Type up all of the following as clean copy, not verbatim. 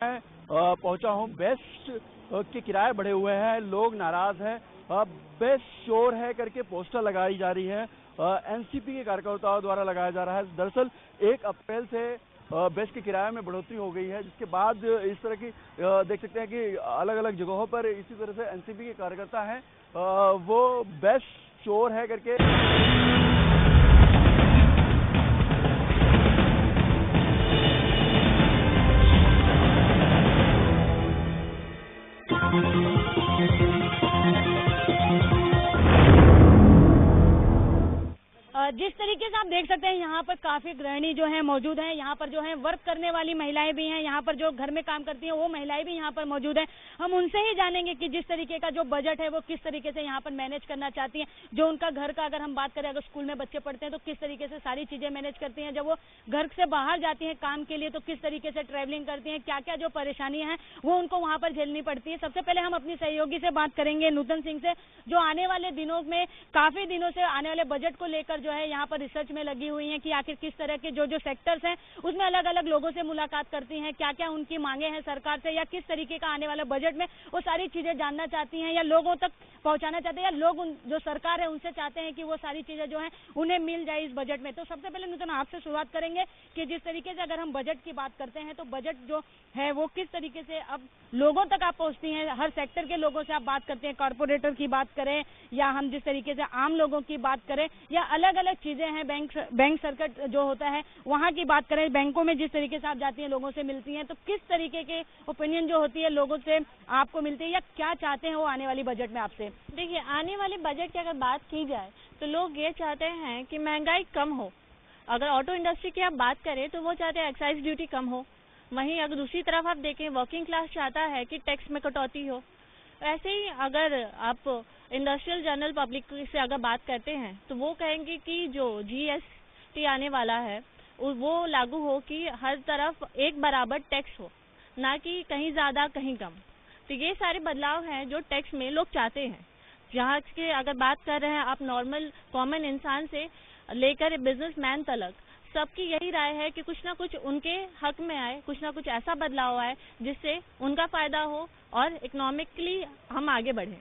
पहुंचा हूं। बेस्ट के किराए बढ़े हुए हैं, लोग नाराज हैं। बेस्ट शोर है करके पोस्टर लगाई जा रही है, एनसीपी के कार्यकर्ताओं द्वारा लगाया जा रहा है। दरअसल 1 अप्रैल से बेस्ट के किराए में बढ़ोतरी हो गई है, जिसके बाद इस तरह की देख सकते हैं कि अलग अलग जगहों पर इसी तरह से एनसीपी के कार्यकर्ता हैं, वो बेस्ट शोर है करके जिस तरीके से आप देख सकते हैं यहाँ पर काफी गृहिणी जो है मौजूद हैं, यहाँ पर जो है वर्क करने वाली महिलाएं भी हैं, यहाँ पर जो घर में काम करती हैं वो महिलाएं भी यहाँ पर मौजूद हैं। हम उनसे ही जानेंगे कि जिस तरीके का जो बजट है वो किस तरीके से यहाँ पर मैनेज करना चाहती हैं। जो उनका घर का अगर हम बात करें, अगर स्कूल में बच्चे पढ़ते हैं तो किस तरीके से सारी चीजें मैनेज करती हैं, जब वो घर से बाहर जाती हैं काम के लिए तो किस तरीके से ट्रैवलिंग करती हैं, क्या क्या जो परेशानियां हैं वो उनको वहाँ पर झेलनी पड़ती है। सबसे पहले हम अपनी सहयोगी से बात करेंगे, नूतन सिंह से, जो आने वाले दिनों में काफी दिनों से आने वाले बजट को लेकर जो है यहाँ पर रिसर्च में लगी हुई हैं कि आखिर किस तरह के जो सेक्टर्स हैं उसमें अलग अलग लोगों से मुलाकात करती हैं, क्या क्या उनकी मांगे हैं सरकार से, या किस तरीके का आने वाले बजट में वो सारी चीजें जानना चाहती हैं या लोगों तक पहुंचाना चाहते हैं, या लोग जो सरकार है उनसे चाहते हैं कि वो सारी चीजें जो है उन्हें मिल जाए इस बजट में। तो सबसे पहले नूतन आपसे शुरुआत करेंगे कि जिस तरीके से अगर हम बजट की बात करते हैं तो बजट जो है वो किस तरीके से अब लोगों तक आप पहुंचती हैं, हर सेक्टर के लोगों से आप बात करते हैं, कॉर्पोरेटर की बात करें या हम जिस तरीके से आम लोगों की बात करें या अलग अलग चीजें हैं, बैंक सर्किट जो होता है वहां की बात करें, बैंकों में जिस तरीके से आप जाती हैं लोगों से मिलती हैं, तो किस तरीके के ओपिनियन जो होती है लोगों से आपको मिलती है या क्या चाहते हैं वो आने वाली बजट में आपसे? देखिए, आने वाले बजट की अगर बात की जाए तो लोग ये चाहते हैं कि महंगाई कम हो। अगर ऑटो इंडस्ट्री की आप बात करें तो वो चाहते हैं एक्साइज ड्यूटी कम हो। वहीं अगर दूसरी तरफ आप देखें, वर्किंग क्लास चाहता है कि टैक्स में कटौती हो। ऐसे ही अगर आप इंडस्ट्रियल जनरल पब्लिक से अगर बात करते हैं तो वो कहेंगे कि जो जीएसटी आने वाला है वो लागू हो कि हर तरफ एक बराबर टैक्स हो, ना कि कहीं ज़्यादा कहीं कम। तो ये सारे बदलाव हैं जो टैक्स में लोग चाहते हैं। जहाँ के अगर बात कर रहे हैं आप नॉर्मल कॉमन इंसान से लेकर बिजनेसमैन तक, सबकी यही राय है कि कुछ ना कुछ उनके हक में आए, कुछ ना कुछ ऐसा बदलाव आए जिससे उनका फायदा हो और इकोनॉमिकली हम आगे बढ़ें।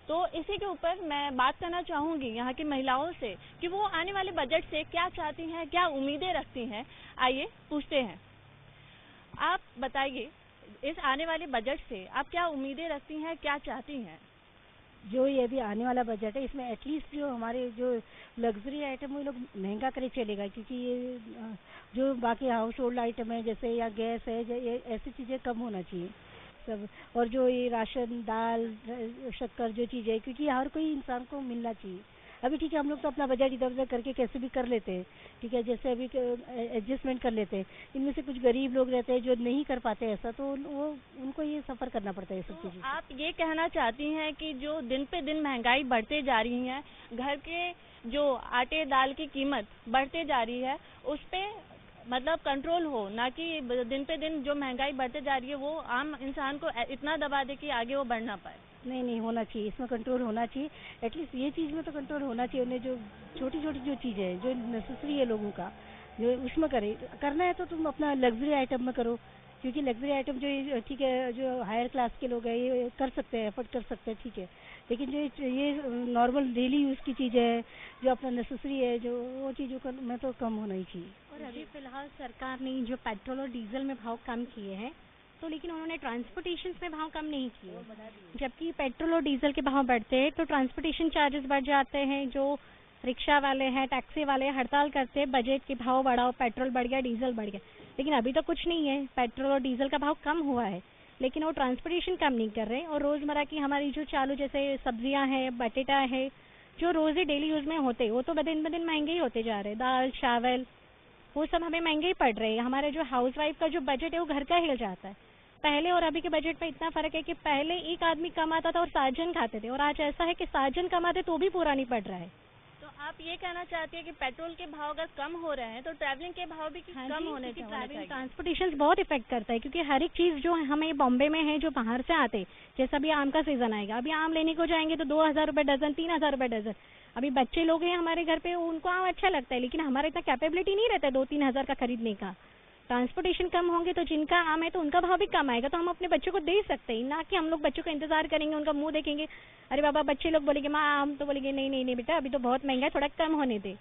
तो इसी के ऊपर मैं बात करना चाहूँगी यहाँ की महिलाओं से कि वो आने वाले बजट से क्या चाहती हैं, क्या उम्मीदें रखती हैं। आइए पूछते हैं, आप बताइए इस आने वाले बजट से आप क्या उम्मीदें रखती हैं, क्या चाहती हैं? जो ये अभी आने वाला बजट है इसमें एटलीस्ट जो हमारे जो लग्जरी आइटम वो लोग महंगा करे चलेगा, क्योंकि ये जो बाकी हाउस होल्ड आइटम है जैसे या गैस है, ये ऐसी चीज़ें कम होना चाहिए सब। और जो ये राशन, दाल, शक्कर जो चीज़ है, क्योंकि हर कोई इंसान को मिलना चाहिए। अभी ठीक है, हम लोग तो अपना बजट इधर उधर करके कैसे भी कर लेते हैं, ठीक है, जैसे अभी एडजस्टमेंट कर लेते हैं। इनमें से कुछ गरीब लोग रहते हैं जो नहीं कर पाते ऐसा, तो वो उनको ये सफ़र करना पड़ता है ये सब चीज़ें। आप ये कहना चाहती हैं कि जो दिन पे दिन महंगाई बढ़ते जा रही है, घर के जो आटे दाल की कीमत बढ़ते जा रही है, उस पर मतलब कंट्रोल हो, ना कि दिन पे दिन जो महंगाई बढ़ते जा रही है वो आम इंसान को इतना दबा दे कि आगे वो बढ़ ना पाए। नहीं होना चाहिए, इसमें कंट्रोल होना चाहिए। एटलीस्ट ये चीज़ में तो कंट्रोल होना चाहिए। उन्हें जो छोटी छोटी जो चीज़ें हैं जो नेसेसरी है लोगों का, जो उसमें करना है तो तुम अपना लग्जरी आइटम में करो, क्योंकि लग्जरी आइटम जो ठीक है, जो हायर क्लास के लोग हैं ये कर सकते हैं, एफर्ट कर सकते हैं, ठीक है। लेकिन जो ये नॉर्मल डेली यूज़ की चीज़ें हैं जो अपना नेसेसरी है, जो वो चीज़ों में तो कम होना ही चाहिए। और अभी फ़िलहाल सरकार ने जो पेट्रोल और डीजल में भाव कम किए हैं, तो लेकिन उन्होंने ट्रांसपोर्टेशन में भाव कम नहीं किए। जबकि पेट्रोल और डीजल के भाव बढ़ते हैं तो ट्रांसपोर्टेशन चार्जेस बढ़ जाते हैं। जो रिक्शा वाले हैं, टैक्सी वाले हड़ताल करते हैं, बजट के भाव बढ़ाओ, पेट्रोल बढ़ गया, डीजल बढ़ गया। लेकिन अभी तो कुछ नहीं है, पेट्रोल और डीजल का भाव कम हुआ है, लेकिन वो ट्रांसपोर्टेशन कम नहीं कर रहे। और रोज़मर्रा की हमारी जो चालू जैसे सब्जियां हैं, बटेटा है, जो रोज़ ही डेली यूज़ में होते, वो तो दिन ब दिन महंगे ही होते जा रहे हैं। दाल चावल वो सब हमें महंगे ही पड़ रहे हैं। हमारे जो हाउस वाइफ का जो बजट है वो घर का हिल जाता है। पहले और अभी के बजट में इतना फ़र्क है कि पहले एक आदमी कमाता था और 7 जन खाते थे, और आज ऐसा है कि 7 जन कमाते तो भी पूरा नहीं पड़ रहा है। तो आप ये कहना चाहती हैं कि पेट्रोल के भाव अगर कम हो रहे हैं तो ट्रैवलिंग के भाव भी कम होने चाहिए। ट्रांसपोर्टेशन बहुत इफेक्ट करता है, क्योंकि हर एक चीज़ जो हमें बॉम्बे में है जो बाहर से आते, जैसे अभी आम का सीजन आएगा, अभी आम लेने को जाएंगे तो 2000 रुपये डजन, 3000 रुपये डजन। अभी बच्चे लोग हैं हमारे घर पे, उनको आम अच्छा लगता है, लेकिन हमारा इतना कैपेबिलिटी नहीं रहता है 2-3 हज़ार का खरीदने का। ट्रांसपोर्टेशन कम होंगे तो जिनका आम है तो उनका भाव भी कम आएगा, तो हम अपने बच्चों को दे सकते हैं, ना कि हम लोग बच्चों का इंतजार करेंगे, उनका मुंह देखेंगे। अरे बाबा, बच्चे लोग बोलेंगे माँ आम, तो बोलेंगे नहीं नहीं नहीं बेटा अभी तो बहुत महंगा है, थोड़ा कम होने दे।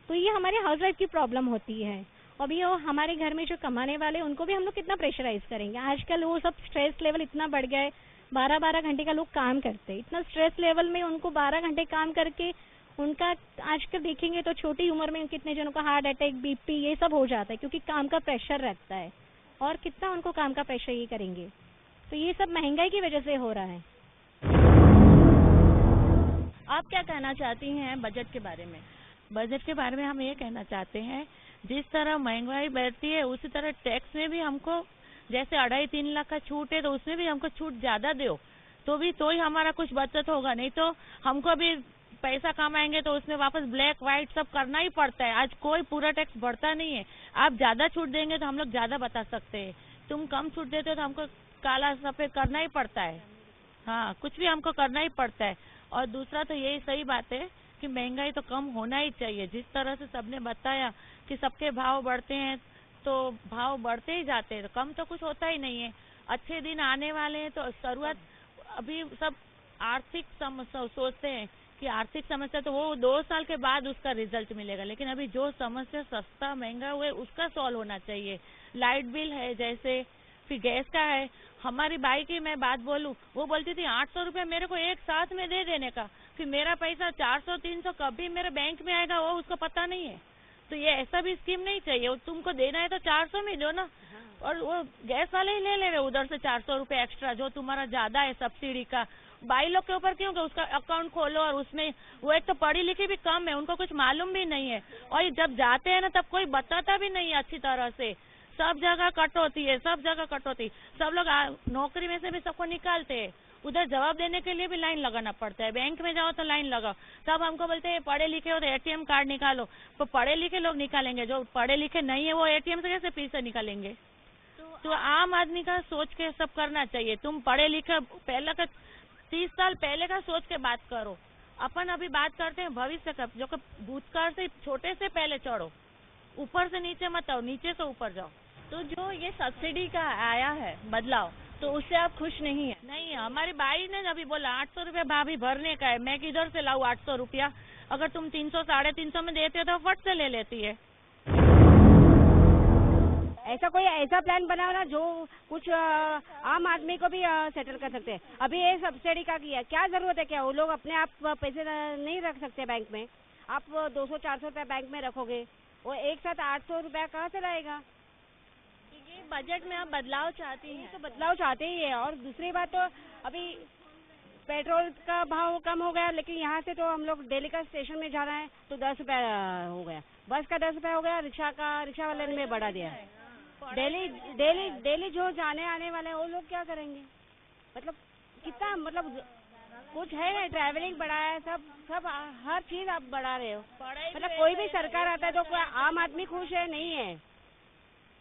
तो ये हमारे हाउस वाइफ की प्रॉब्लम होती है। अभी वो हमारे घर में जो कमाने वाले उनको भी हम लोग कितना प्रेशराइज करेंगे। आजकल वो सब स्ट्रेस लेवल इतना बढ़ गया है, 12-12 घंटे का लोग काम करते हैं, इतना स्ट्रेस लेवल में उनको 12 घंटे काम करके उनका आजकल देखेंगे तो छोटी उम्र में कितने जनों का हार्ट अटैक, बीपी ये सब हो जाता है, क्योंकि काम का प्रेशर रहता है। और कितना उनको काम का प्रेशर ये करेंगे, तो ये सब महंगाई की वजह से हो रहा है। आप क्या कहना चाहती हैं बजट के बारे में? बजट के बारे में हम ये कहना चाहते हैं, जिस तरह महंगाई बढ़ती है उसी तरह टैक्स में भी हमको, जैसे 2.5-3 लाख का छूट है तो उसमें भी हमको छूट ज्यादा दो, तो ही हमारा कुछ बचत होगा। नहीं तो हमको भी पैसा कमाएंगे तो उसमें वापस ब्लैक व्हाइट सब करना ही पड़ता है। आज कोई पूरा टैक्स बढ़ता नहीं है। आप ज्यादा छूट देंगे तो हम लोग ज्यादा बता सकते हैं, तुम कम छूट देते हो तो हमको काला सफेद करना ही पड़ता है। हाँ, कुछ भी हमको करना ही पड़ता है। और दूसरा तो यही सही बात है कि महंगाई तो कम होना ही चाहिए। जिस तरह से सबने बताया कि सबके भाव बढ़ते हैं तो भाव बढ़ते ही जाते हैं, तो कम तो कुछ होता ही नहीं है। अच्छे दिन आने वाले हैं तो शुरुआत, अभी सब आर्थिक समस्या सोचते हैं कि आर्थिक समस्या तो वो 2 साल के बाद उसका रिजल्ट मिलेगा, लेकिन अभी जो समस्या सस्ता महंगा हुआ है उसका सॉल्व होना चाहिए। लाइट बिल है, जैसे फिर गैस का है। हमारी बाई की मैं बात बोलूं, वो बोलती थी 800 रुपया मेरे को एक साथ में दे देने का, फिर मेरा पैसा 400-300 कभी मेरे बैंक में आएगा वो उसको पता नहीं है। तो ये ऐसा भी स्कीम नहीं चाहिए, तुमको देना है तो 400 में दो ना। और वो गैस वाले ही ले ले रहे उधर से 400 रुपये एक्स्ट्रा, जो तुम्हारा ज्यादा है सब्सिडी का। बाई लोग के ऊपर क्यों, उसका अकाउंट खोलो और उसमें वो एक तो पढ़ी लिखी भी कम है, उनको कुछ मालूम भी नहीं है, और जब जाते हैं ना तब कोई बताता भी नहीं है अच्छी तरह से। सब जगह कट होती है, सब जगह कट होती है। सब लोग नौकरी में से भी सबको निकालते हैं, उधर जवाब देने के लिए भी लाइन लगाना पड़ता है। बैंक में जाओ तो लाइन लगाओ, तब हमको बोलते हैं पढ़े लिखे हो तो ATM कार्ड निकालो। तो पढ़े लिखे लोग निकालेंगे, जो पढ़े लिखे नहीं है वो ATM से कैसे पैसे निकालेंगे? तो आम आदमी का सोच के सब करना चाहिए। तुम पढ़े लिखे पहले का 30 साल पहले का सोच के बात करो। अपन अभी बात करते हैं भविष्य का, जो भूतकाल से छोटे से पहले चढ़ो, ऊपर से नीचे मत आओ, नीचे से ऊपर जाओ। तो जो ये सब्सिडी का आया है बदलाव, तो उससे आप खुश नहीं है? नहीं, हमारी बाई ने अभी बोला 800 रुपया भाभी भरने का है, मैं किधर से लाऊं 800 रुपया? अगर तुम 300-350 में देते हो तो फट से ले लेती है। ऐसा प्लान बनाओ ना जो कुछ आम आदमी को भी सेटल कर सकते हैं। अभी ये सब्सिडी का किया, क्या जरूरत है? क्या वो लोग अपने आप पैसे नहीं रख सकते बैंक में? आप 200-400 रुपया बैंक में रखोगे, वो एक साथ 800 रुपया कहाँ से लाएगा? ये बजट में आप बदलाव चाहती हैं? तो बदलाव चाहते ही है। और दूसरी बात तो अभी पेट्रोल का भाव कम हो गया, लेकिन यहाँ से तो हम लोग दिल्ली का स्टेशन में जाना है तो 10 रुपया हो गया, बस का 10 रुपया हो गया, रिक्शा वाले ने बढ़ा दिया। डेली जो जाने आने वाले हैं वो लोग क्या करेंगे? मतलब कितना, मतलब कुछ है ना, ट्रैवलिंग बढ़ा है, सब हर चीज आप बढ़ा रहे हो। मतलब कोई भी सरकार आता है तो कोई आम आदमी खुश है नहीं है,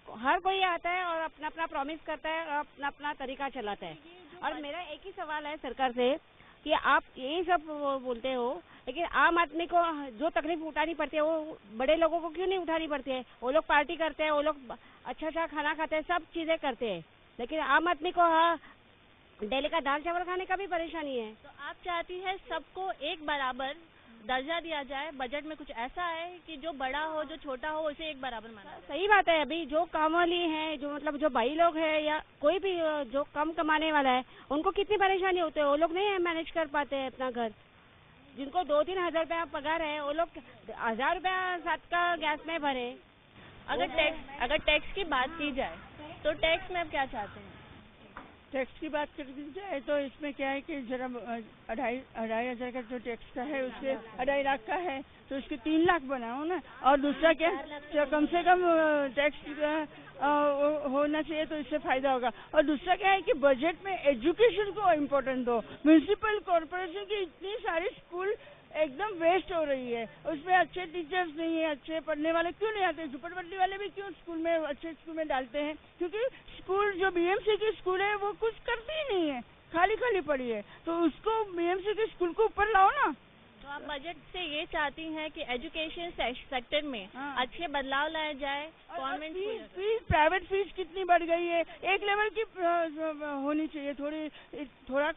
हर कोई आता है और अपना अपना प्रॉमिस करता है और अपना अपना तरीका चलाता है। और मेरा एक ही सवाल है सरकार से कि आप यही सब बोलते हो, लेकिन आम आदमी को जो तकलीफ उठानी पड़ती है वो बड़े लोगों को क्यों नहीं उठानी पड़ती है? वो लोग पार्टी करते हैं, वो लोग अच्छा खाना खाते हैं, सब चीजें करते हैं, लेकिन आम आदमी को डेली का दाल चावल खाने का भी परेशानी है। तो आप चाहती है सबको एक बराबर दर्जा दिया जाए? बजट में कुछ ऐसा है कि जो बड़ा हो जो छोटा हो उसे एक बराबर माना जाए? सही बात है। अभी जो काम वाली है, जो मतलब जो भाई लोग है या कोई भी जो कम कमाने वाला है, उनको कितनी परेशानी होती है, वो लोग नहीं मैनेज कर पाते हैं अपना घर। जिनको 2-3 हजार रुपया पगार है वो लोग 1000 रुपया साथ का गैस में भरे। अगर टैक्स की बात की जाए तो टैक्स में आप क्या चाहते हैं? टैक्स की बात कर दी जाए तो इसमें क्या है कि जरा 2.5 हजार का जो टैक्स का है उसके 2.5 लाख का है तो उसके 3 लाख बनाओ ना। और दूसरा क्या, तो कम से कम टैक्स होना चाहिए तो इससे फायदा होगा। और दूसरा क्या है कि बजट में एजुकेशन को इम्पोर्टेंट दो। म्यूनिसिपल कॉर्पोरेशन की इतनी सारी स्कूल एकदम वेस्ट हो रही है, उसमें अच्छे टीचर्स नहीं है, अच्छे पढ़ने वाले क्यों नहीं आते? झुपड़पट्टी वाले भी क्यों स्कूल में अच्छे स्कूल में डालते हैं? क्योंकि स्कूल जो BMC की स्कूल है वो कुछ करती ही नहीं है, खाली पड़ी है। तो उसको BMC के स्कूल को ऊपर लाओ ना। तो तो आप बजट से ये चाहती हैं कि एजुकेशन सेक्टर में अच्छे बदलाव लाए जाए। गवर्नमेंट फीस प्राइवेट फीस कितनी बढ़ गई है, एक लेवल की होनी चाहिए, थोड़ा